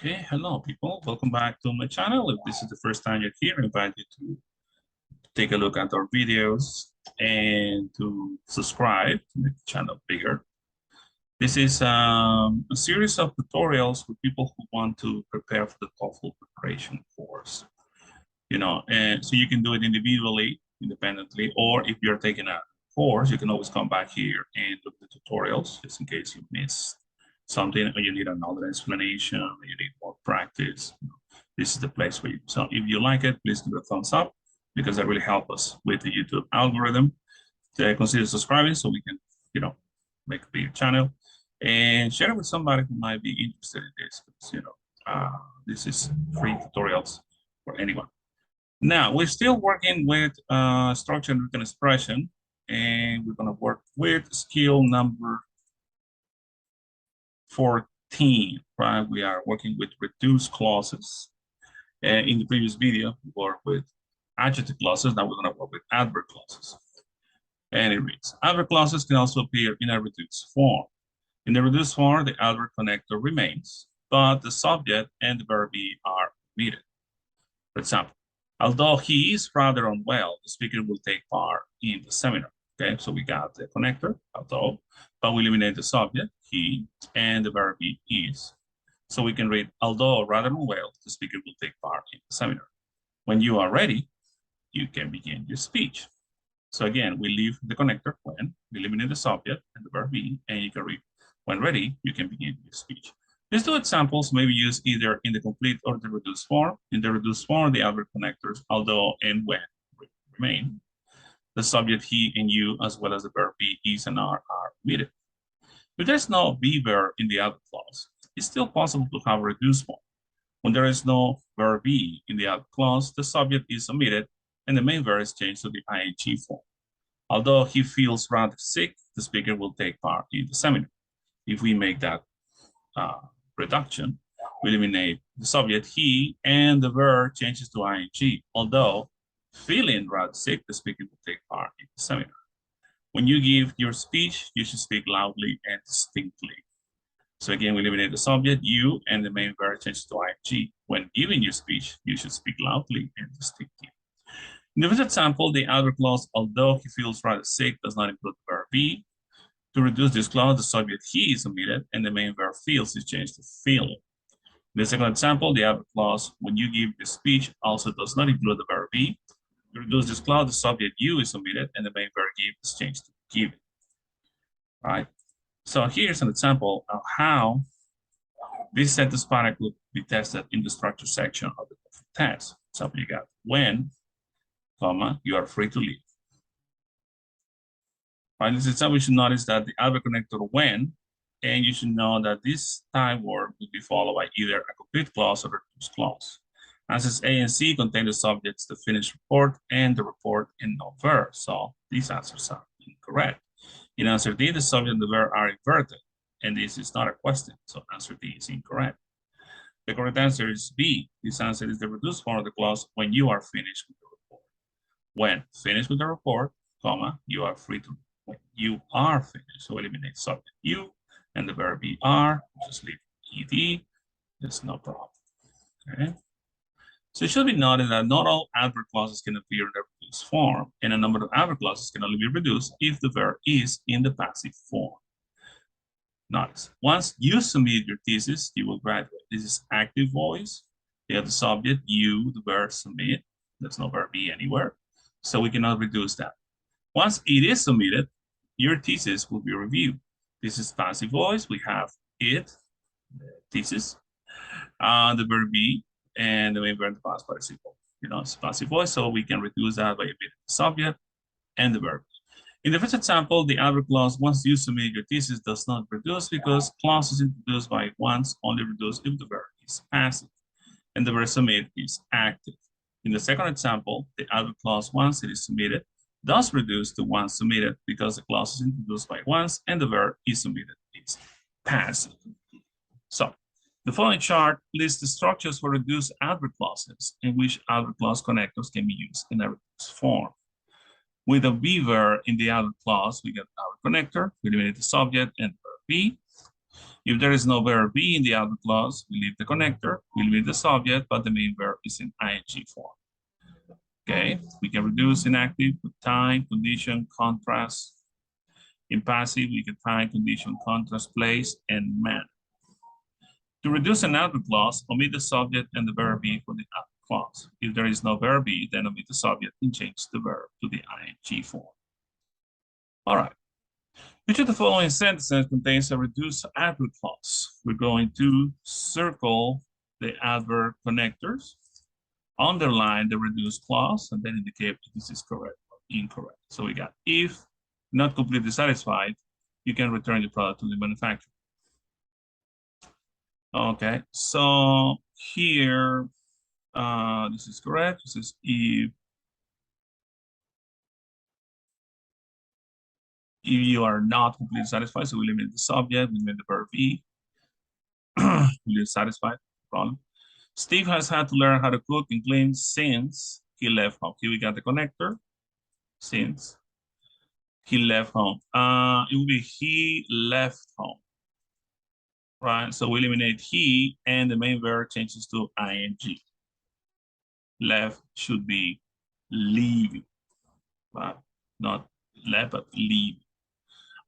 Okay, hello people. Welcome back to my channel. If this is the first time you're here, I invite you to take a look at our videos and to subscribe to make the channel bigger. This is a series of tutorials for people who want to prepare for the TOEFL preparation course. And so you can do it individually, independently, or if you're taking a course, you can always come back here and look at the tutorials just in case you missed something or you need another explanation or you need more practice. This is the place for you. So if you like it, please give it a thumbs up because that really helps us with the YouTube algorithm. Consider subscribing so we can, make a bigger channel and share it with somebody who might be interested in this. This is free tutorials for anyone. Now, we're still working with structure and written expression, and we're going to work with skill number 14, right? We are working with reduced clauses. And in the previous video, we worked with adjective clauses. Now we're going to work with adverb clauses. And it reads, adverb clauses can also appear in a reduced form. In the reduced form, the adverb connector remains, but the subject and the verb be are omitted. For example, although he is rather unwell, the speaker will take part in the seminar. Okay, so we got the connector, although, but we eliminate the subject, he, and the verb be is. So we can read, although rather unwell, the speaker will take part in the seminar. When you are ready, you can begin your speech. So again, we leave the connector when, we eliminate the subject and the verb be, and you can read, when ready, you can begin your speech. These two examples may be used either in the complete or the reduced form. In the reduced form, the adverb connectors, although and when, remain. The subject, he and you, as well as the verb be, is, and are omitted. If there's no be verb in the adverb clause, it's still possible to have a reduced form. When there is no verb be in the adverb clause, the subject is omitted and the main verb is changed to the ing form. Although he feels rather sick, the speaker will take part in the seminar. If we make that reduction, we eliminate the subject, he, and the verb changes to ing. Although feeling rather sick, the speaker will take part in the seminar. When you give your speech, you should speak loudly and distinctly. So again, we eliminate the subject, you, and the main verb changes to ing. When giving your speech, you should speak loudly and distinctly. In the first example, the adverb clause, although he feels rather sick, does not include the verb be. To reduce this clause, the subject he is omitted and the main verb feels is changed to feeling. In the second example, the adverb clause, when you give the speech, also does not include the verb be. To reduce this clause, the subject you is omitted and the main verb give is changed to given. All right. So here's an example of how this sentence pattern could be tested in the structure section of the test. So you got when, comma, you are free to leave. In this example, you should notice that the adverb connector when, and you should know that this time word will be followed by either a complete clause or a reduced clause. Answers A and C contain the subjects, the finished report, and the report and no verb. So these answers are incorrect. In answer D, the subject and the verb are inverted, and this is not a question. So answer D is incorrect. The correct answer is B. This answer is the reduced form of the clause when you are finished with the report. When finished with the report, comma, you are free to when you are finished. So eliminate subject you and the verb be are, just leave ed, there's no problem. Okay. So it should be noted that not all adverb clauses can appear in the reduced form, and a number of adverb clauses can only be reduced if the verb is in the passive form. Notice, once you submit your thesis, you will graduate. This is active voice. You have the subject, you, the verb submit. There's no verb be anywhere. So we cannot reduce that. Once it is submitted, your thesis will be reviewed. This is passive voice. We have it, the thesis, the verb be, and the main verb, the past participle. It's passive voice, so we can reduce that by omitting the subject and the verb. In the first example, the adverb clause, once you submit your thesis, does not reduce because clauses introduced by once only reduce if the verb is passive and the verb submit is active. In the second example, the adverb clause, once it is submitted, does reduce to once submitted because the clause is introduced by once and the verb is submitted is passive. So the following chart lists the structures for reduced adverb clauses in which adverb clause connectors can be used in a reduced form. With a be verb in the adverb clause, we get our connector, we eliminate the subject and verb be. If there is no verb be in the adverb clause, we leave the connector, we leave the subject, but the main verb is in ing form. Okay, we can reduce inactive with time, condition, contrast. In passive, we can time, condition, contrast, place, and manner. To reduce an adverb clause, omit the subject and the verb be for the adverb clause. If there is no verb be, then omit the subject and change the verb to the ing form. All right. Which of the following sentences contains a reduced adverb clause? We're going to circle the adverb connectors, underline the reduced clause, and then indicate if this is correct or incorrect. So we got if not completely satisfied, you can return the product to the manufacturer. Okay, so here, this is correct. This is if you are not completely satisfied, so we limit the subject, we limit the verb be. Completely satisfied, problem. Steve has had to learn how to cook and clean since he left home. Here we got the connector, since he left home. It will be he left home, right? So we eliminate he, and the main verb changes to ing. Left should be leaving, but not left, but leave.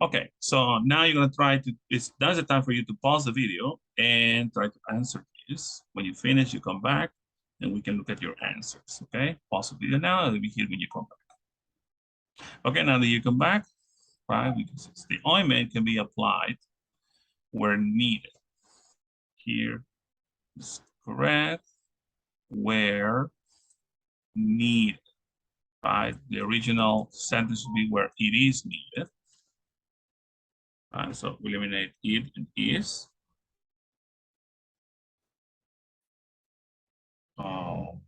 Okay, so now you're gonna try to, that's the time for you to pause the video and try to answer this. When you finish, you come back and we can look at your answers, okay? Pause the video now, and we'll be here when you come back. Okay, now that you come back, right, we can see the ointment can be applied where needed. Here is correct, where needed, right? The original sentence would be where it is needed. So we eliminate it and is. Oh.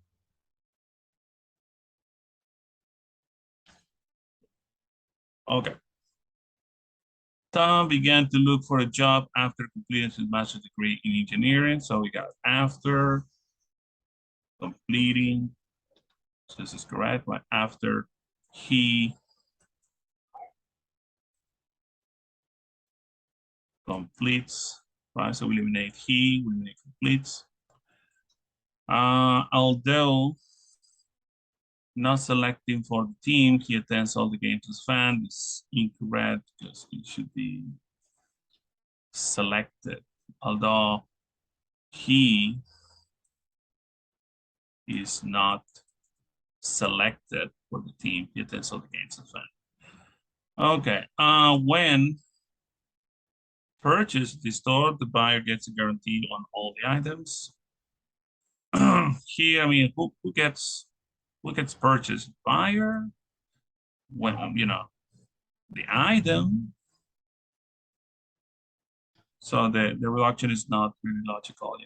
Okay. Tom began to look for a job after completing his master's degree in engineering. So we got after completing. So this is correct, right? After he completes, right? So we eliminate he, we eliminate completes. Although not selecting for the team, he attends all the games as fan. It's incorrect because he should be selected. Although he is not selected for the team, he attends all the games as fan. Okay, when purchased the store, the buyer gets a guarantee on all the items. Here, I mean, who gets purchased? Buyer, when the item. So the reduction is not really logical,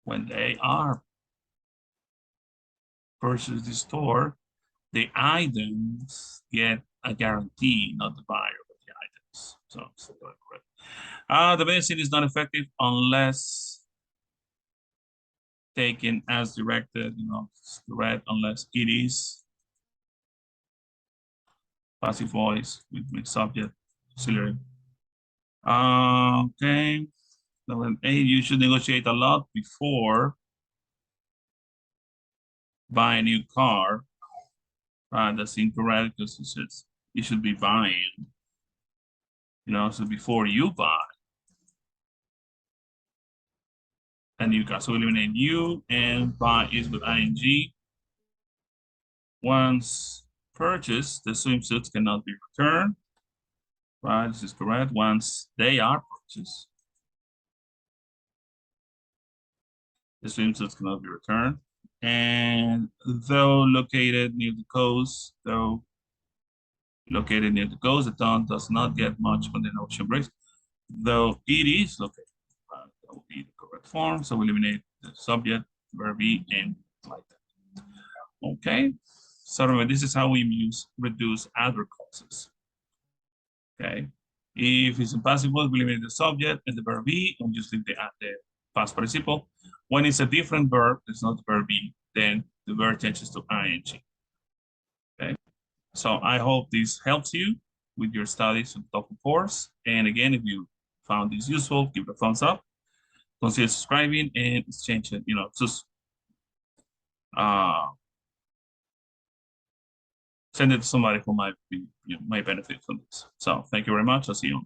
when they are purchased the store, the items get a guarantee, not the buyer of the items. So correct. The medicine is not effective unless taken as directed, correct, unless it is passive voice with subject, auxiliary. Okay. Number 8, you should negotiate a lot before buying a new car. That's incorrect because you should be buying, so before you buy a new car. So we eliminate you, and buy is with ing. Once purchased, the swimsuits cannot be returned. Right, this is correct. Once they are purchased, the swimsuits cannot be returned. And though located near the coast, the town does not get much when the ocean breaks. Though it is located, that will be the correct form. So we eliminate the subject, verb be, and like that. Okay. So remember, this is how we reduce adverb clauses. Okay. If it's in passive voice, we eliminate the subject and the verb be, and just leave the past participle. When it's a different verb, it's not the verb be, then the verb changes to ing. Okay. So I hope this helps you. with your studies on TOEFL course. And again, if you found this useful, give it a thumbs up, consider subscribing, and exchange it, just uh, send it to somebody who might benefit from this. So thank you very much. I'll see you on